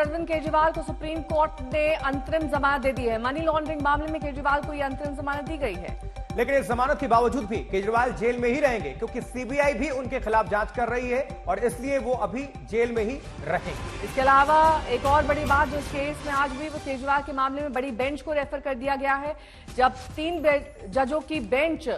अरविंद केजरीवाल को supreme court ने अंतरिम जमानत दे दी है। मनी लॉन्ड्रिंग मामले में केजरीवाल को यह अंतरिम जमानत दी गई है। लेकिन इस जमानत के बावजूद भी केजरीवाल जेल में ही रहेंगे, क्योंकि सीबीआई भी उनके खिलाफ जांच कर रही है और इसलिए वो अभी जेल में ही रहेंगे। इसके अलावा एक और बड़ी बात, जो इस केस में आज भी वो केजरीवाल के मामले में बड़ी बेंच को रेफर कर दिया गया है। जब 3 जजों की बेंच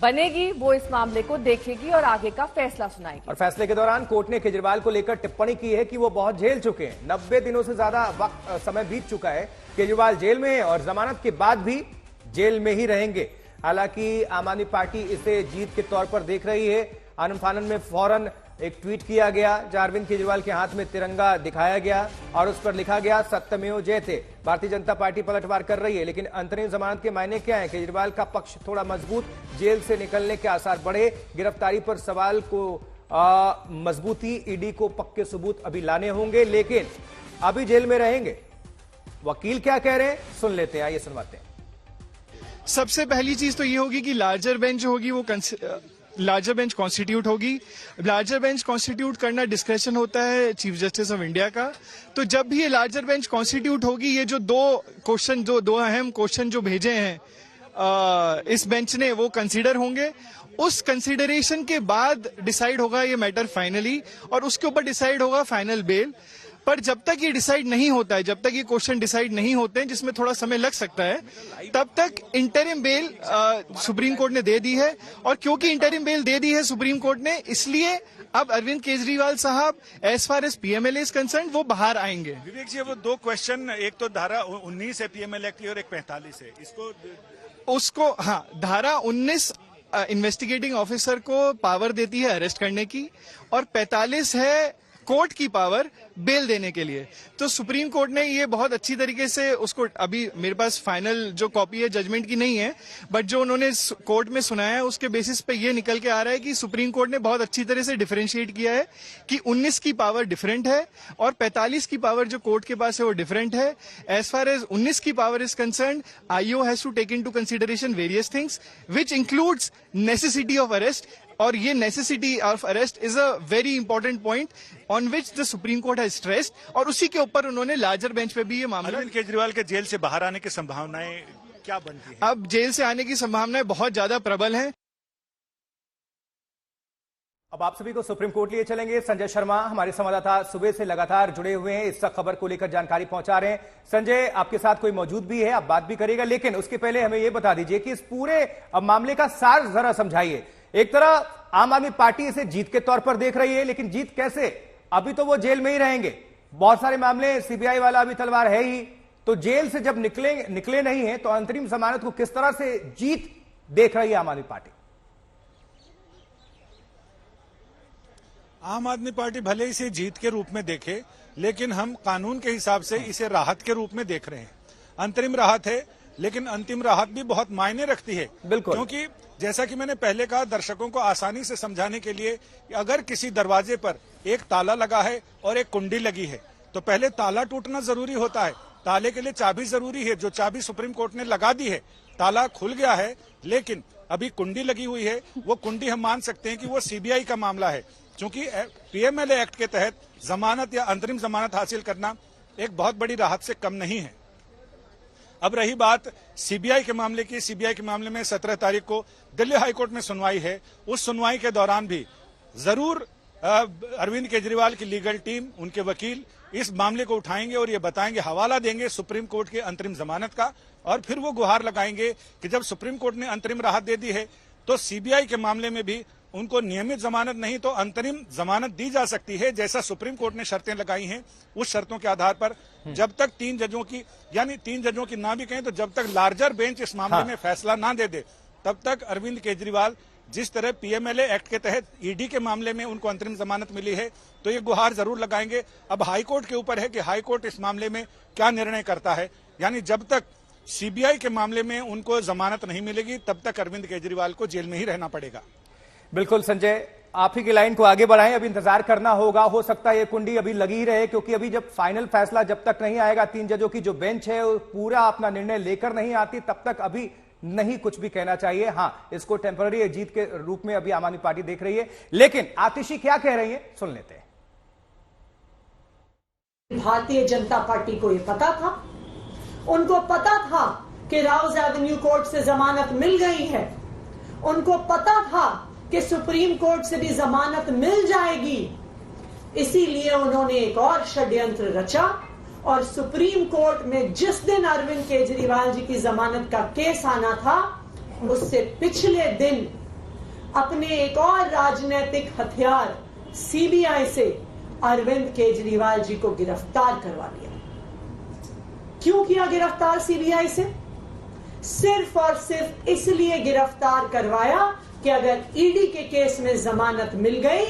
बनेगी, वो इस मामले को देखेगी और आगे का फैसला सुनाएगी। और फैसले के दौरान कोर्ट ने केजरीवाल को लेकर टिप्पणी की है कि वो बहुत झेल चुके हैं। 90 दिनों से ज्यादा समय बीत चुका है, केजरीवाल जेल में है और जमानत के बाद भी जेल में ही रहेंगे। हालांकि आम आदमी पार्टी इसे जीत के तौर पर देख रही है। आनंद फानन में फौरन एक ट्वीट किया गया जहां अरविंद केजरीवाल के हाथ में तिरंगा दिखाया गया और उस पर लिखा गया सत्यमेव जयते। भारतीय जनता पार्टी पलटवार कर रही है, लेकिन अंतरिम जमानत के मायने क्या है? केजरीवाल का पक्ष थोड़ा मजबूत, जेल से निकलने के आसार बढ़े। गिरफ्तारी पर सवाल को मजबूती, ईडी को पक्के सबूत अभी लाने होंगे, लेकिन अभी जेल में रहेंगे। वकील क्या कह रहे हैं सुन लेते हैं, आइए सुनवाते हैं। सबसे पहली चीज तो ये होगी कि लार्जर बेंच होगी, वो लार्जर बेंच कॉन्स्टिट्यूट होगी। लार्जर बेंच कॉन्स्टिट्यूट करना डिस्क्रेशन होता है चीफ जस्टिस ऑफ इंडिया का। तो जब भी ये लार्जर बेंच कॉन्स्टिट्यूट होगी, ये जो दो अहम क्वेश्चन जो भेजे हैं इस बेंच ने, वो कंसीडर होंगे। उस कंसीडरेशन के बाद डिसाइड होगा ये मैटर फाइनली, और उसके ऊपर डिसाइड होगा फाइनल बेल। पर जब तक ये डिसाइड नहीं होता है, जब तक ये क्वेश्चन डिसाइड नहीं होते हैं, जिसमें थोड़ा समय लग सकता है, तब तक इंटरिम बेल सुप्रीम कोर्ट ने दे दी है। और क्योंकि इंटरिम बेल दे दी है सुप्रीम कोर्ट ने, इसलिए अब अरविंद केजरीवाल साहब as far as PMLA is concern वो बाहर आएंगे। विवेक जी, वो 2 क्वेश्चन, एक तो धारा 19 है पीएमएलए की और एक 45 है, उसको हाँ, धारा 19 इन्वेस्टिगेटिंग ऑफिसर को पावर देती है अरेस्ट करने की, और 45 है कोर्ट की पावर बेल देने के लिए। तो सुप्रीम कोर्ट ने ये बहुत अच्छी तरीके से उसको, अभी मेरे पास फाइनल जो कॉपी है जजमेंट की नहीं है, बट जो उन्होंने कोर्ट में सुनाया है उसके बेसिस पे ये निकल के आ रहा है कि सुप्रीम कोर्ट ने बहुत अच्छी तरह से डिफरेंशिएट किया है कि 19 की पावर डिफरेंट है और 45 की पावर जो कोर्ट के पास है वो डिफरेंट है। एज फार एज 19 की power is concern, IO has to take into consideration various things which includes necessity of arrest, और ये necessity of arrest is a very important point on which the supreme court has stressed, और उसी के ऊपर उन्होंने larger bench पे भी ये मामला। अरविंद केजरीवाल के जेल से बाहर आने की संभावनाएं क्या बनती है? अब जेल से आने की संभावनाएं बहुत ज्यादा प्रबल हैं। अब आप सभी को सुप्रीम कोर्ट लिए चलेंगे। संजय शर्मा हमारे संवाददाता सुबह से लगातार जुड़े हुए हैं, इस खबर को लेकर जानकारी पहुंचा रहे हैं। संजय, आपके साथ कोई मौजूद भी है, आप बात भी करेगा, लेकिन उसके पहले हमें यह बता दीजिए कि इस पूरे मामले का सार जरा समझाइए। एक तरह आम आदमी पार्टी इसे जीत के तौर पर देख रही है, लेकिन जीत कैसे? अभी तो वो जेल में ही रहेंगे, बहुत सारे मामले, सीबीआई वाला अभी तलवार है ही, तो जेल से जब निकले नहीं है तो अंतरिम जमानत को किस तरह से जीत देख रही है आम आदमी पार्टी? आम आदमी पार्टी भले इसे जीत के रूप में देखे, लेकिन हम कानून के हिसाब से इसे राहत के रूप में देख रहे हैं। अंतरिम राहत है, लेकिन अंतिम राहत भी बहुत मायने रखती है। बिल्कुल, क्योंकि जैसा कि मैंने पहले कहा, दर्शकों को आसानी से समझाने के लिए, अगर किसी दरवाजे पर एक ताला लगा है और एक कुंडी लगी है, तो पहले ताला टूटना जरूरी होता है, ताले के लिए चाबी जरूरी है, जो चाबी सुप्रीम कोर्ट ने लगा दी है। ताला खुल गया है, लेकिन अभी कुंडी लगी हुई है। वो कुंडी हम मान सकते हैं कि वो सीबीआई का मामला है, क्योंकि पीएमएलए एक्ट के तहत जमानत या अंतरिम जमानत हासिल करना एक बहुत बड़ी राहत से कम नहीं है। अब रही बात सीबीआई के मामले की, सीबीआई के मामले में 17 तारीख को दिल्ली हाईकोर्ट में सुनवाई है। उस सुनवाई के दौरान भी जरूर अरविंद केजरीवाल की लीगल टीम, उनके वकील इस मामले को उठाएंगे और ये बताएंगे, हवाला देंगे सुप्रीम कोर्ट के अंतरिम जमानत का, और फिर वो गुहार लगाएंगे कि जब सुप्रीम कोर्ट ने अंतरिम राहत दे दी है तो सीबीआई के मामले में भी उनको नियमित जमानत नहीं तो अंतरिम जमानत दी जा सकती है, जैसा सुप्रीम कोर्ट ने शर्तें लगाई हैं। उस शर्तों के आधार पर जब तक 3 जजों की, यानी 3 जजों की ना भी कहें तो जब तक लार्जर बेंच इस मामले में फैसला ना दे दे, तब तक अरविंद केजरीवाल, जिस तरह पीएमएलए एक्ट के तहत ईडी के मामले में उनको अंतरिम जमानत मिली है, तो ये गुहार जरूर लगाएंगे। अब हाईकोर्ट के ऊपर है कि हाईकोर्ट इस मामले में क्या निर्णय करता है। यानी जब तक सीबीआई के मामले में उनको जमानत नहीं मिलेगी, तब तक अरविंद केजरीवाल को जेल में ही रहना पड़ेगा। बिल्कुल संजय, आप ही की लाइन को आगे बढ़ाएं, अभी इंतजार करना होगा। हो सकता है ये कुंडी अभी लगी ही रहे, क्योंकि अभी जब फाइनल फैसला जब तक नहीं आएगा, 3 जजों की जो बेंच है वो पूरा अपना निर्णय लेकर नहीं आती, तब तक अभी नहीं कुछ भी कहना चाहिए। हां, इसको टेम्पररी जीत के रूप में अभी आम आदमी पार्टी देख रही है, लेकिन आतिशी क्या कह रही है सुन लेते हैं। भारतीय जनता पार्टी को ये पता था, उनको पता था कि राउज एवेन्यू कोर्ट से जमानत मिल गई है, उनको पता था कि सुप्रीम कोर्ट से भी जमानत मिल जाएगी। इसीलिए उन्होंने एक और षड्यंत्र रचा और सुप्रीम कोर्ट में जिस दिन अरविंद केजरीवाल जी की जमानत का केस आना था, उससे पिछले दिन अपने एक और राजनीतिक हथियार सीबीआई से अरविंद केजरीवाल जी को गिरफ्तार करवा लिया। क्यों किया गिरफ्तार सीबीआई से? सिर्फ और सिर्फ इसलिए गिरफ्तार करवाया कि अगर ईडी के केस में जमानत मिल गई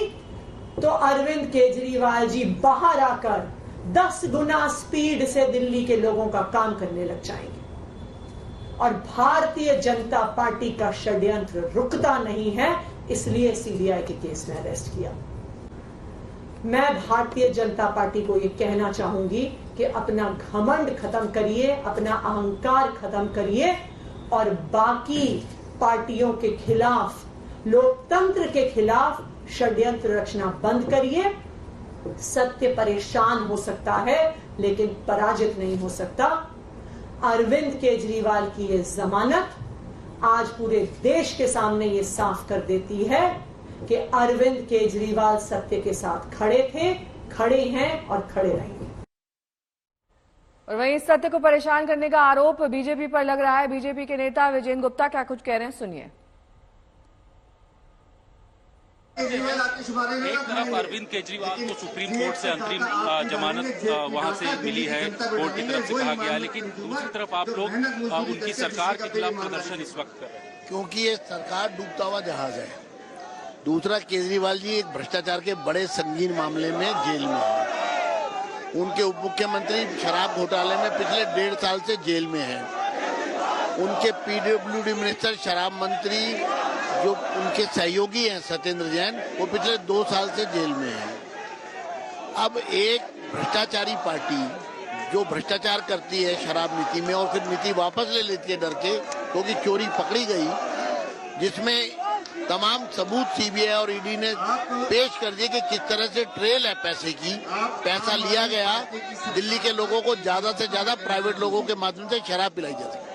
तो अरविंद केजरीवाल जी बाहर आकर 10 गुना स्पीड से दिल्ली के लोगों का काम करने लग जाएंगे। और भारतीय जनता पार्टी का षड्यंत्र रुकता नहीं है, इसलिए सीबीआई के केस में अरेस्ट किया। मैं भारतीय जनता पार्टी को यह कहना चाहूंगी कि अपना घमंड खत्म करिए, अपना अहंकार खत्म करिए और बाकी पार्टियों के खिलाफ, लोकतंत्र के खिलाफ षड्यंत्र रचना बंद करिए। सत्य परेशान हो सकता है लेकिन पराजित नहीं हो सकता। अरविंद केजरीवाल की ये जमानत आज पूरे देश के सामने ये साफ कर देती है कि अरविंद केजरीवाल सत्य के साथ खड़े थे, खड़े हैं और खड़े रहेंगे। और वहीं इस सत्य को परेशान करने का आरोप बीजेपी पर लग रहा है। बीजेपी के नेता विजेंद्र गुप्ता क्या कुछ कह रहे हैं, सुनिए। एक तरफ अरविंद केजरीवाल को सुप्रीम कोर्ट से अंतरिम जमानत वहां से मिली है, कोर्ट की तरफ से कहा गया है, लेकिन दूसरी तरफ आप लोग उनकी सरकार के खिलाफ प्रदर्शन इस वक्त कर रहे हैं क्योंकि ये सरकार डूबता हुआ जहाज है। दूसरा, केजरीवाल जी एक भ्रष्टाचार के बड़े संगीन मामले में जेल में है। उनके उप मुख्यमंत्री शराब घोटाले में पिछले 1.5 साल से जेल में है। उनके पीडब्ल्यूडी मिनिस्टर, शराब मंत्री जो उनके सहयोगी हैं सत्येंद्र जैन, वो पिछले 2 साल से जेल में है। अब एक भ्रष्टाचारी पार्टी जो भ्रष्टाचार करती है शराब नीति में और फिर नीति वापस ले लेती है डर के, क्योंकि चोरी पकड़ी गई, जिसमें तमाम सबूत सीबीआई और ईडी ने पेश कर दिए कि किस तरह से ट्रेल है पैसे की, पैसा लिया गया, दिल्ली के लोगों को ज्यादा से ज्यादा प्राइवेट लोगों के माध्यम से शराब पिलाई जाती है।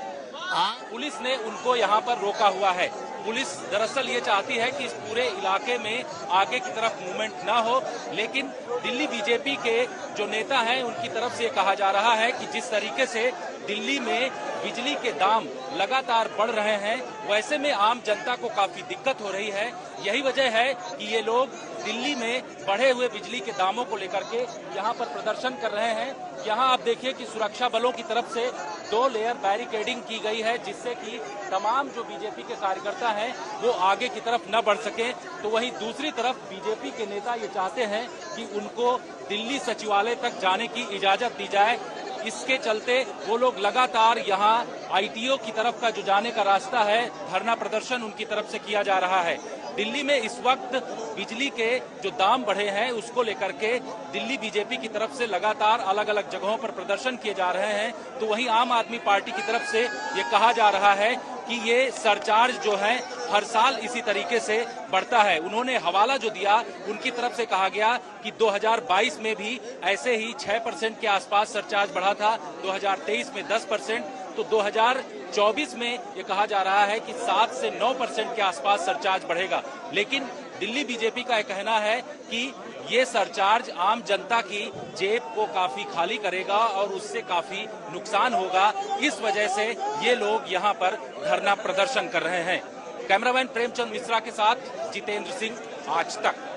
पुलिस ने उनको यहाँ पर रोका हुआ है। पुलिस दरअसल ये चाहती है कि इस पूरे इलाके में आगे की तरफ मूवमेंट ना हो, लेकिन दिल्ली बीजेपी के जो नेता हैं उनकी तरफ से कहा जा रहा है कि जिस तरीके से दिल्ली में बिजली के दाम लगातार बढ़ रहे हैं, वैसे में आम जनता को काफी दिक्कत हो रही है। यही वजह है कि ये लोग दिल्ली में बढ़े हुए बिजली के दामों को लेकर के यहाँ पर प्रदर्शन कर रहे हैं। यहाँ आप देखिए कि सुरक्षा बलों की तरफ से 2 लेयर बैरिकेडिंग की गई है, जिससे कि तमाम जो बीजेपी के कार्यकर्ता हैं वो आगे की तरफ न बढ़ सकें। तो वहीं दूसरी तरफ बीजेपी के नेता ये चाहते हैं कि उनको दिल्ली सचिवालय तक जाने की इजाजत दी जाए। इसके चलते वो लोग लगातार यहाँ आईटीओ की तरफ का जो जाने का रास्ता है, धरना प्रदर्शन उनकी तरफ से किया जा रहा है। दिल्ली में इस वक्त बिजली के जो दाम बढ़े हैं उसको लेकर के दिल्ली बीजेपी की तरफ से लगातार अलग अलग जगहों पर प्रदर्शन किए जा रहे हैं। तो वहीं आम आदमी पार्टी की तरफ से ये कहा जा रहा है कि ये सरचार्ज जो है हर साल इसी तरीके से बढ़ता है। उन्होंने हवाला जो दिया, उनकी तरफ से कहा गया कि 2022 में भी ऐसे ही 6% के आसपास सरचार्ज बढ़ा था, 2023 में 10%, तो 2024 में ये कहा जा रहा है कि 7 से 9% के आसपास सरचार्ज बढ़ेगा। लेकिन दिल्ली बीजेपी का यह कहना है कि ये सरचार्ज आम जनता की जेब को काफी खाली करेगा और उससे काफी नुकसान होगा। इस वजह से ये लोग यहाँ पर धरना प्रदर्शन कर रहे हैं। कैमरामैन प्रेमचंद मिश्रा के साथ जितेंद्र सिंह, आज तक।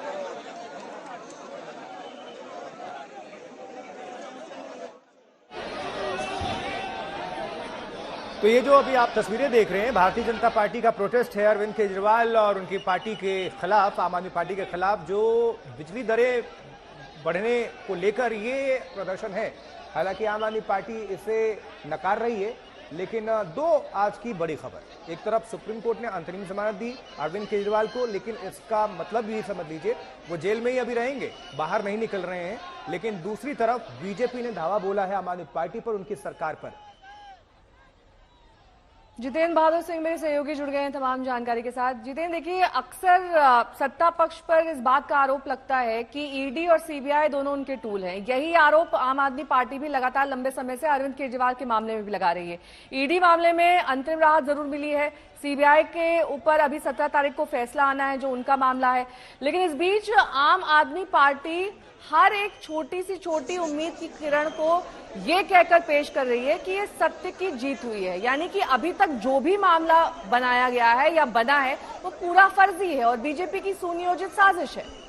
तो ये जो अभी आप तस्वीरें देख रहे हैं, भारतीय जनता पार्टी का प्रोटेस्ट है अरविंद केजरीवाल और उनकी पार्टी के खिलाफ, आम आदमी पार्टी के खिलाफ, जो बिजली दरें बढ़ने को लेकर ये प्रदर्शन है। हालांकि आम आदमी पार्टी इसे नकार रही है, लेकिन 2 आज की बड़ी खबर। एक तरफ सुप्रीम कोर्ट ने अंतरिम जमानत दी अरविंद केजरीवाल को, लेकिन इसका मतलब भी समझ लीजिए वो जेल में ही अभी रहेंगे, बाहर नहीं निकल रहे हैं। लेकिन दूसरी तरफ बीजेपी ने धावा बोला है आम आदमी पार्टी पर, उनकी सरकार पर। जितेंद्र बहादुर सिंह मेरे सहयोगी जुड़ गए हैं तमाम जानकारी के साथ। जितेंद्र, देखिए अक्सर सत्ता पक्ष पर इस बात का आरोप लगता है कि ईडी और सीबीआई दोनों उनके टूल हैं। यही आरोप आम आदमी पार्टी भी लगातार लंबे समय से अरविंद केजरीवाल के मामले में भी लगा रही है। ईडी मामले में अंतरिम राहत जरूर मिली है, सीबीआई के ऊपर अभी 17 तारीख को फैसला आना है जो उनका मामला है, लेकिन इस बीच आम आदमी पार्टी हर एक छोटी सी छोटी उम्मीद की किरण को ये कहकर पेश कर रही है कि ये सत्य की जीत हुई है, यानी कि अभी तक जो भी मामला बनाया गया है या बना है वो पूरा फर्जी है और बीजेपी की सुनियोजित साजिश है।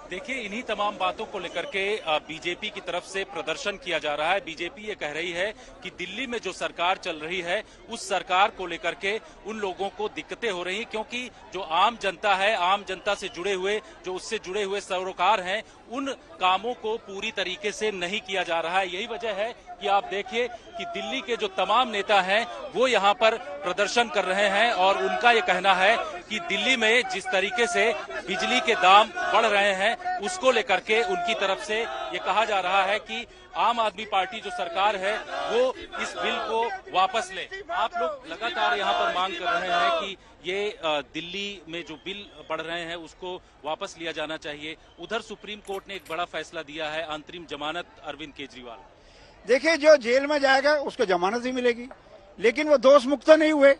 देखिए, इन्हीं तमाम बातों को लेकर के बीजेपी की तरफ से प्रदर्शन किया जा रहा है। बीजेपी ये कह रही है कि दिल्ली में जो सरकार चल रही है उस सरकार को लेकर के उन लोगों को दिक्कतें हो रही हैं, क्योंकि जो आम जनता है, आम जनता से जुड़े हुए जो उससे जुड़े हुए सरोकार हैं, उन कामों को पूरी तरीके से नहीं किया जा रहा है। यही वजह है कि आप देखिए कि दिल्ली के जो तमाम नेता हैं वो यहाँ पर प्रदर्शन कर रहे हैं और उनका ये कहना है कि दिल्ली में जिस तरीके से बिजली के दाम बढ़ रहे हैं उसको लेकर के उनकी तरफ से ये कहा जा रहा है कि आम आदमी पार्टी जो सरकार है वो इस बिल को वापस ले। आप लोग लगातार यहाँ पर मांग कर रहे हैं कि ये दिल्ली में जो बिल बढ़ रहे हैं उसको वापस लिया जाना चाहिए। उधर सुप्रीम कोर्ट ने एक बड़ा फैसला दिया है, अंतरिम जमानत अरविंद केजरीवाल। देखिए, जो जेल में जाएगा उसको जमानत ही मिलेगी, लेकिन वो दोष मुक्त नहीं हुए।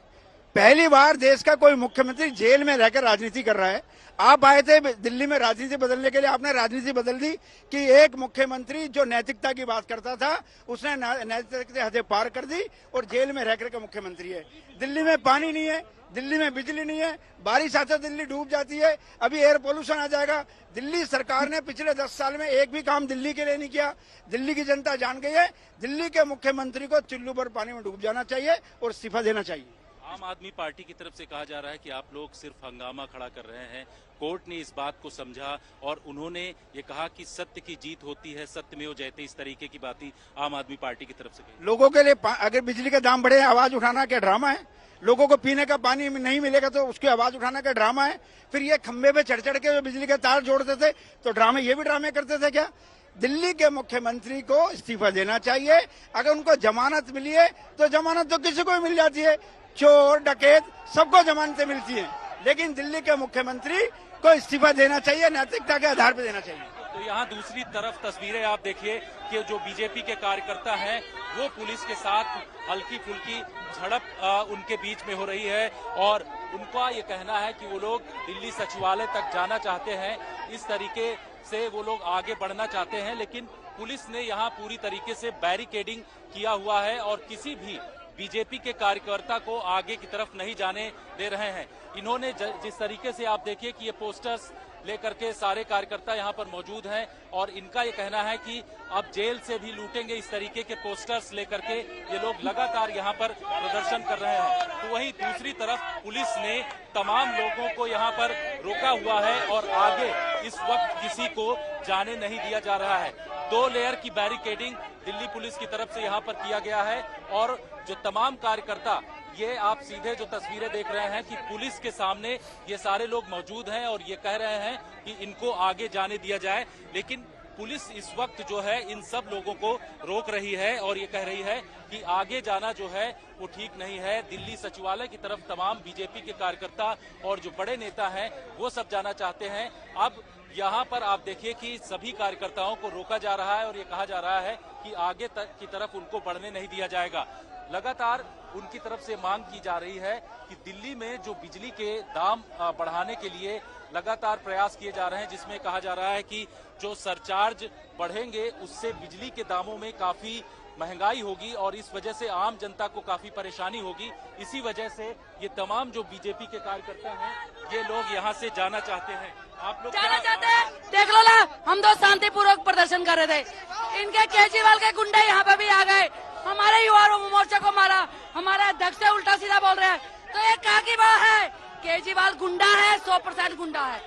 पहली बार देश का कोई मुख्यमंत्री जेल में रहकर राजनीति कर रहा है। आप आए थे दिल्ली में राजनीति बदलने के लिए, आपने राजनीति बदल दी कि एक मुख्यमंत्री जो नैतिकता की बात करता था उसने नैतिकता से हदें पार कर दी और जेल में रहकर के मुख्यमंत्री है। दिल्ली में पानी नहीं है, दिल्ली में बिजली नहीं है, बारिश आते दिल्ली डूब जाती है, अभी एयर पोल्यूशन आ जाएगा। दिल्ली सरकार ने पिछले 10 साल में एक भी काम दिल्ली के लिए नहीं किया। दिल्ली की जनता जान गई है, दिल्ली के मुख्यमंत्री को चुल्लू पर पानी में डूब जाना चाहिए और इस्तीफा देना चाहिए। आम आदमी पार्टी की तरफ से कहा जा रहा है कि आप लोग सिर्फ हंगामा खड़ा कर रहे हैं। कोर्ट ने इस बात को समझा और उन्होंने ये कहा कि सत्य की जीत होती है, सत्यमेव जयते, इस तरीके की बातें आम आदमी पार्टी की तरफ से कही। लोगों के लिए अगर बिजली के दाम बढ़े आवाज उठाना क्या ड्रामा है? लोगों को पीने का पानी नहीं मिलेगा तो उसकी आवाज उठाना का ड्रामा है? फिर ये खंबे पे चढ़ चढ़ के जो बिजली के तार जोड़ते थे तो ड्रामे, ये भी ड्रामे करते थे क्या? दिल्ली के मुख्यमंत्री को इस्तीफा देना चाहिए। अगर उनको जमानत मिली है तो जमानत तो किसी को भी मिल जाती है, चोर डकैत सबको जमानतें मिलती हैं, लेकिन दिल्ली के मुख्यमंत्री को इस्तीफा देना चाहिए, नैतिकता के आधार पर देना चाहिए। तो यहाँ दूसरी तरफ तस्वीरें आप देखिए कि जो बीजेपी के कार्यकर्ता हैं वो पुलिस के साथ हल्की फुल्की झड़प उनके बीच में हो रही है और उनका ये कहना है कि वो लोग दिल्ली सचिवालय तक जाना चाहते हैं, इस तरीके से वो लोग आगे बढ़ना चाहते हैं, लेकिन पुलिस ने यहाँ पूरी तरीके से बैरिकेडिंग किया हुआ है और किसी भी बीजेपी के कार्यकर्ता को आगे की तरफ नहीं जाने दे रहे हैं। इन्होंने जिस तरीके से आप देखिए कि ये पोस्टर्स लेकर के सारे कार्यकर्ता यहाँ पर मौजूद हैं और इनका ये कहना है कि अब जेल से भी लूटेंगे, इस तरीके के पोस्टर्स लेकर के ये लोग लगातार यहाँ पर प्रदर्शन कर रहे हैं। तो वहीं दूसरी तरफ पुलिस ने तमाम लोगों को यहाँ पर रोका हुआ है और आगे इस वक्त किसी को जाने नहीं दिया जा रहा है। 2 लेयर की बैरिकेडिंग दिल्ली पुलिस की तरफ से यहाँ पर किया गया है और जो तमाम कार्यकर्ता, ये आप सीधे जो तस्वीरें देख रहे हैं कि पुलिस के सामने ये सारे लोग मौजूद हैं और ये कह रहे हैं कि इनको आगे जाने दिया जाए, लेकिन पुलिस इस वक्त जो है इन सब लोगों को रोक रही है और ये कह रही है कि आगे जाना जो है वो ठीक नहीं है। दिल्ली सचिवालय की तरफ तमाम बीजेपी के कार्यकर्ता और जो बड़े नेता हैं वो सब जाना चाहते हैं। अब यहाँ पर आप देखिए कि सभी कार्यकर्ताओं को रोका जा रहा है और ये कहा जा रहा है कि आगे तक की तरफ उनको बढ़ने नहीं दिया जाएगा। लगातार उनकी तरफ से मांग की जा रही है कि दिल्ली में जो बिजली के दाम बढ़ाने के लिए लगातार प्रयास किए जा रहे हैं, जिसमें कहा जा रहा है कि जो सरचार्ज बढ़ेंगे उससे बिजली के दामों में काफी महंगाई होगी और इस वजह से आम जनता को काफी परेशानी होगी। इसी वजह से ये तमाम जो बीजेपी के कार्यकर्ता हैं ये लोग यहाँ से जाना चाहते हैं। आप लोग जाना चाहते हैं? देख लो ना, हम तो शांतिपूर्वक प्रदर्शन कर रहे थे, इनके केजरीवाल के गुंडे यहाँ पे भी आ गए, हमारे युवा मोर्चा को मारा, हमारे अध्यक्ष से उल्टा सीधा बोल रहे हैं। तो ये क्या की बात है? केजरीवाल गुंडा है, 100% गुंडा है।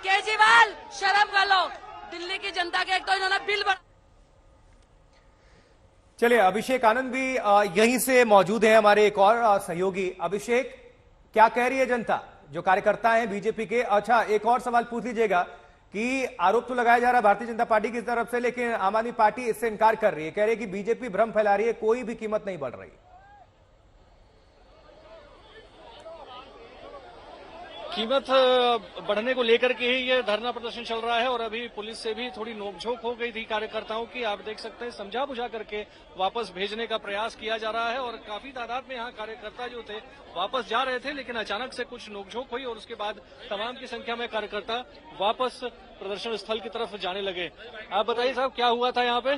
केजरीवाल शर्म कर लो, दिल्ली की जनता के एक तो इन्होंने बिल बढ़ा। चलिए, अभिषेक आनंद भी यहीं से मौजूद है, हमारे एक और सहयोगी। अभिषेक, क्या कह रही है जनता, जो कार्यकर्ता हैं बीजेपी के? अच्छा, एक और सवाल पूछ लीजिएगा कि आरोप तो लगाया जा रहा है भारतीय जनता पार्टी की तरफ से, लेकिन आम आदमी पार्टी इससे इनकार कर रही है, कह रही है कि बीजेपी भ्रम फैला रही है, कोई भी कीमत नहीं बढ़ रही। कीमत बढ़ने को लेकर के ही ये धरना प्रदर्शन चल रहा है और अभी पुलिस से भी थोड़ी नोकझोंक हो गई थी कार्यकर्ताओं की। आप देख सकते हैं समझा बुझा करके वापस भेजने का प्रयास किया जा रहा है और काफी तादाद में यहाँ कार्यकर्ता जो थे वापस जा रहे थे, लेकिन अचानक से कुछ नोकझोंक हुई और उसके बाद तमाम की संख्या में कार्यकर्ता वापस प्रदर्शन स्थल की तरफ जाने लगे। आप बताइए साहब, क्या हुआ था यहाँ पे,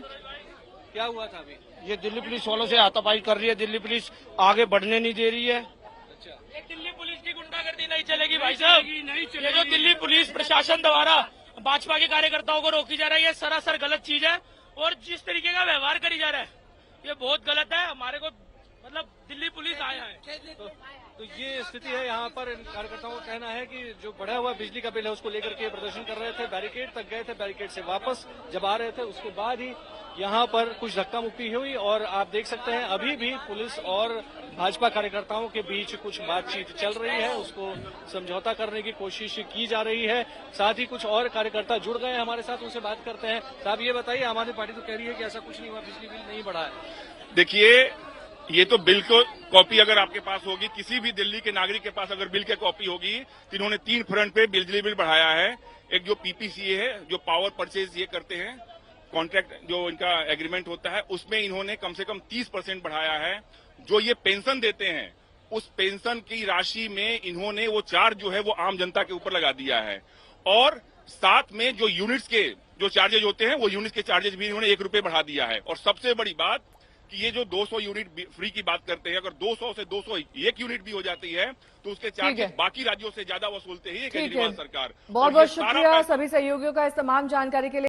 क्या हुआ था अभी? ये दिल्ली पुलिस वालों से हाथापाई कर रही है, दिल्ली पुलिस आगे बढ़ने नहीं दे रही है। ये दिल्ली पुलिस की गुंडागर्दी नहीं चलेगी भाई साहब। ये जो दिल्ली पुलिस प्रशासन द्वारा भाजपा के कार्यकर्ताओं को रोकी जा रही है, सरासर गलत चीज है और जिस तरीके का व्यवहार करी जा रहा है ये बहुत गलत है। हमारे को मतलब दिल्ली पुलिस आया है तो ये स्थिति है यहाँ पर। इन कार्यकर्ताओं का कहना है कि जो बढ़ा हुआ बिजली का बिल है उसको लेकर के प्रदर्शन कर रहे थे, बैरिकेड तक गए थे, बैरिकेड से वापस जब आ रहे थे उसके बाद ही यहाँ पर कुछ धक्का मुक्की हुई और आप देख सकते हैं अभी भी पुलिस और भाजपा कार्यकर्ताओं के बीच कुछ बातचीत चल रही है, उसको समझौता करने की कोशिश की जा रही है। साथ ही कुछ और कार्यकर्ता जुड़ गए हैं हमारे साथ, उनसे बात करते हैं। साहब ये बताइए, आम आदमी पार्टी तो कह रही है कि ऐसा कुछ नहीं हुआ, बिजली बिल नहीं बढ़ा है। देखिए, ये तो बिल को कॉपी अगर आपके पास होगी, किसी भी दिल्ली के नागरिक के पास अगर बिल की कॉपी होगी तो इन्होंने 3 फ्रंट पे बिजली बिल बढ़ाया है। एक जो पीपीसीए है, जो पावर परचेज ये करते हैं, कॉन्ट्रैक्ट जो इनका एग्रीमेंट होता है, उसमें इन्होंने कम से कम 30% बढ़ाया है। जो ये पेंशन देते हैं उस पेंशन की राशि में इन्होंने वो चार्ज जो है वो आम जनता के ऊपर लगा दिया है और साथ में जो यूनिट्स के जो चार्जेज होते हैं वो यूनिट्स के चार्जेज भी इन्होंने 1 रुपए बढ़ा दिया है। और सबसे बड़ी बात कि ये जो 200 यूनिट फ्री की बात करते हैं, अगर 200 से 201 यूनिट भी हो जाती है तो उसके चार्जेस बाकी राज्यों से ज्यादा वसूलते ही केजरीवाल सरकार। बहुत बहुत शुक्रिया सभी सहयोगियों का इस तमाम जानकारी के लिए।